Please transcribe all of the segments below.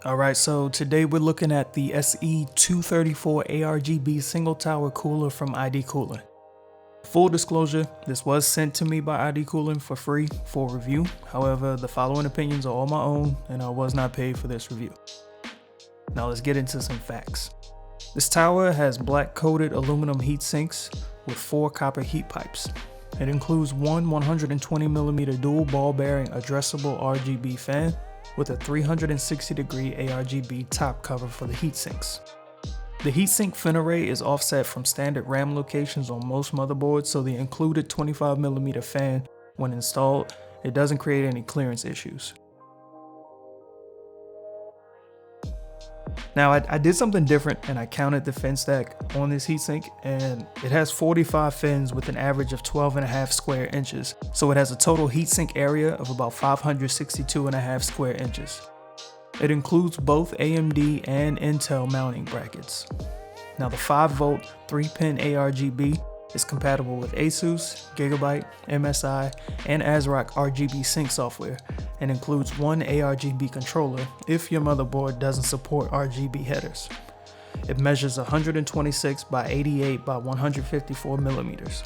Alright, so today we're looking at the SE-234-ARGB single tower cooler from ID Cooling. Full disclosure, this was sent to me by ID Cooling for free for review. However, the following opinions are all my own and I was not paid for this review. Now let's get into some facts. This tower has black coated aluminum heat sinks with 4 copper heat pipes. It includes one 120mm dual ball bearing addressable RGB fan with a 360-degree ARGB top cover for the heat sinks. The heatsink fin array is offset from standard RAM locations on most motherboards, so the included 25mm fan, when installed, it doesn't create any clearance issues. Now I did something different and I counted the fin stack on this heatsink, and it has 45 fins with an average of 12.5 square inches. So it has a total heatsink area of about 562.5 square inches. It includes both AMD and Intel mounting brackets. Now the 5-volt 3-pin ARGB is compatible with ASUS, Gigabyte, MSI, and ASRock RGB sync software, and includes one ARGB controller if your motherboard doesn't support RGB headers. It measures 126 by 88 by 154 millimeters.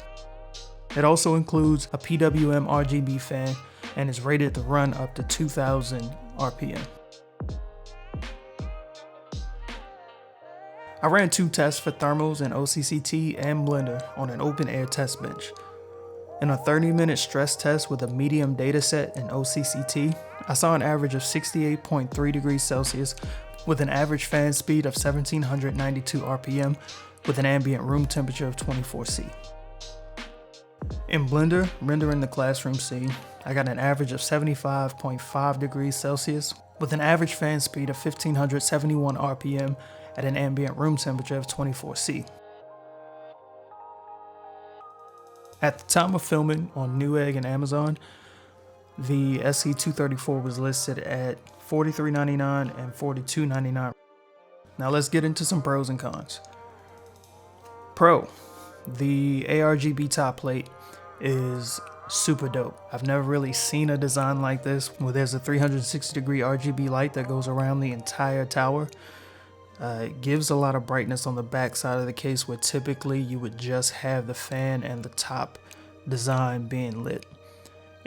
It also includes a PWM RGB fan and is rated to run up to 2000 RPM. I ran 2 tests for thermals in OCCT and Blender on an open air test bench. In a 30-minute stress test with a medium dataset in OCCT, I saw an average of 68.3 degrees Celsius with an average fan speed of 1792 RPM with an ambient room temperature of 24°C. In Blender, rendering the classroom scene, I got an average of 75.5 degrees Celsius with an average fan speed of 1571 RPM at an ambient room temperature of 24°C. At the time of filming on Newegg and Amazon, the SE-234 was listed at $43.99 and $42.99. Now let's get into some pros and cons. Pro, the ARGB top plate is super dope. I've never really seen a design like this where there's a 360-degree RGB light that goes around the entire tower. It gives a lot of brightness on the back side of the case where typically you would just have the fan and the top design being lit.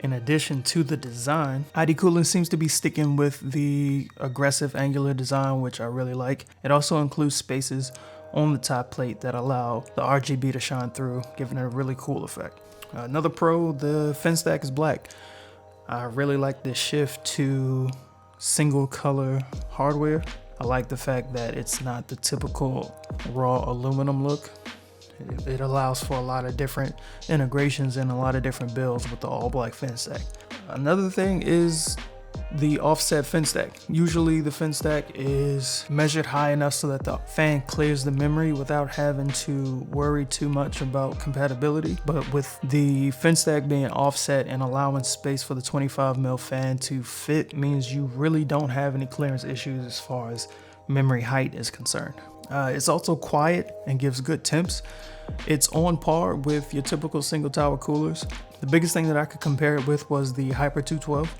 In addition to the design, ID Cooling seems to be sticking with the aggressive angular design, which I really like. It also includes spaces on the top plate that allow the RGB to shine through, giving it a really cool effect. Another pro, the fin stack is black. I really like this shift to single color hardware. I like the fact that it's not the typical raw aluminum look. It allows for a lot of different integrations and a lot of different builds with the all black fin stack. Another thing is the offset fin stack. Usually the fin stack is measured high enough so that the fan clears the memory without having to worry too much about compatibility. But with the fin stack being offset and allowing space for the 25mm fan to fit means you really don't have any clearance issues as far as memory height is concerned. It's also quiet and gives good temps. It's on par with your typical single tower coolers. The biggest thing that I could compare it with was the Hyper 212.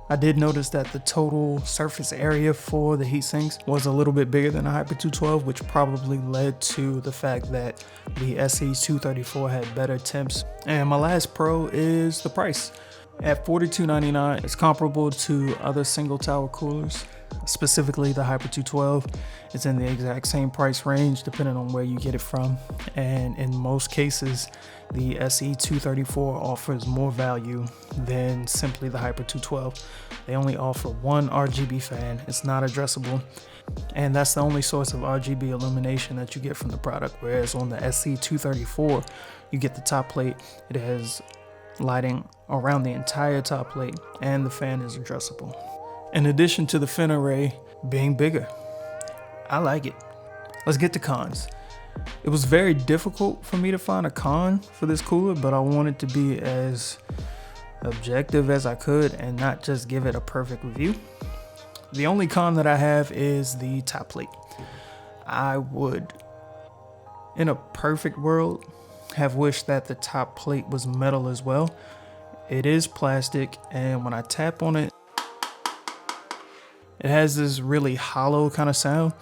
I did notice that the total surface area for the heat sinks was a little bit bigger than the Hyper 212, which probably led to the fact that the SE-234 had better temps. And my last pro is the price. At $42.99, it's comparable to other single tower coolers, specifically the Hyper 212. It's in the exact same price range depending on where you get it from. And in most cases, the SE-234 offers more value than simply the Hyper 212. They only offer one RGB fan. It's not addressable. And that's the only source of RGB illumination that you get from the product. Whereas on the SE-234, you get the top plate. It has lighting around the entire top plate and the fan is addressable. In addition to the fin array being bigger, I like it. Let's get to cons. It was very difficult for me to find a con for this cooler, but I wanted to be as objective as I could and not just give it a perfect review. The only con that I have is the top plate. I would, in a perfect world, have wished that the top plate was metal as well. It is plastic, and when I tap on it, It has this really hollow kind of sound.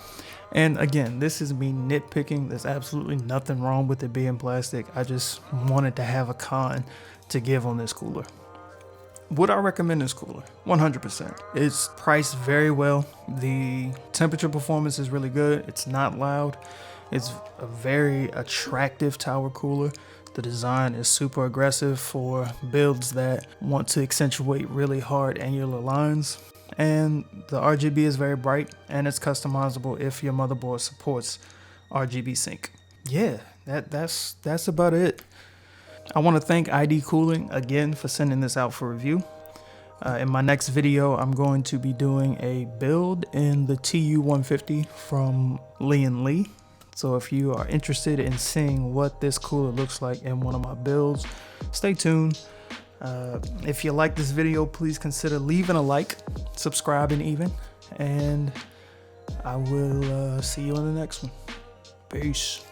And again, this is me nitpicking. There's absolutely nothing wrong with it being plastic. I just wanted to have a con to give on this cooler. Would I recommend this cooler? 100%. It's priced very well. The temperature performance is really good. It's not loud. It's a very attractive tower cooler. The design is super aggressive for builds that want to accentuate really hard angular lines. And the RGB is very bright, and it's customizable if your motherboard supports RGB sync. Yeah, that's about it. I want to thank ID Cooling again for sending this out for review. In my next video, I'm going to be doing a build in the TU-150 from Lee & Lee. So if you are interested in seeing what this cooler looks like in one of my builds, stay tuned. If you like this video, please consider leaving a like, subscribing even, and I will see you in the next one. Peace.